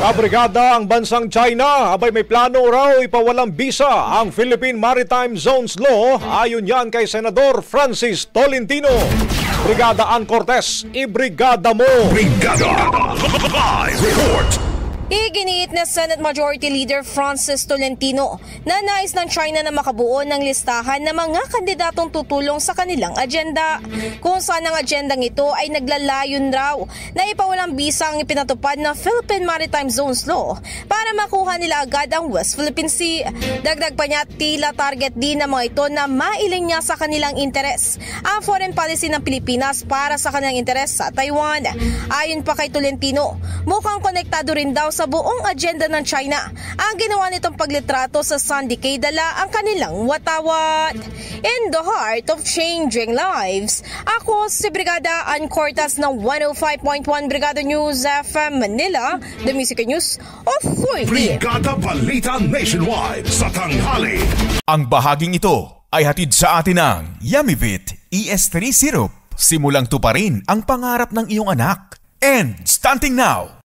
Kabrigada ang bansang China, abay may plano raw ipawalang bisa ang Philippine Maritime Zones Law ayon yan kay Senador Francis Tolentino. Brigada Ann Cortez, ibrigada mo! Brigada! Live report! Iginiit na Senate Majority Leader Francis Tolentino na nais ng China na makabuo ng listahan ng mga kandidatong tutulong sa kanilang agenda. Kung saan ang agendang ito ay naglalayon raw na ipawalang bisa ang ipinatupad na Philippine Maritime Zones Law para makuha nila agad ang West Philippine Sea. Dagdag pa niya, tila target din ng mga ito na mailing niya sa kanilang interes ang foreign policy ng Pilipinas para sa kanilang interes sa Taiwan. Ayon pa kay Tolentino, mukhang konektado rin daw sa buong agenda ng China ang ginawa nitong paglitrato sa Sandy Cay dala ang kanilang watawat. In the heart of changing lives, ako si Brigada Ann Cortez ng 105.1 Brigada News FM Manila, the Music News Authority. Brigada Balita Nationwide sa tanghali. Ang bahaging ito ay hatid sa atin ng Yummy-Vit ES3 Syrup. Simulang tuparin ang pangarap ng iyong anak. And starting now,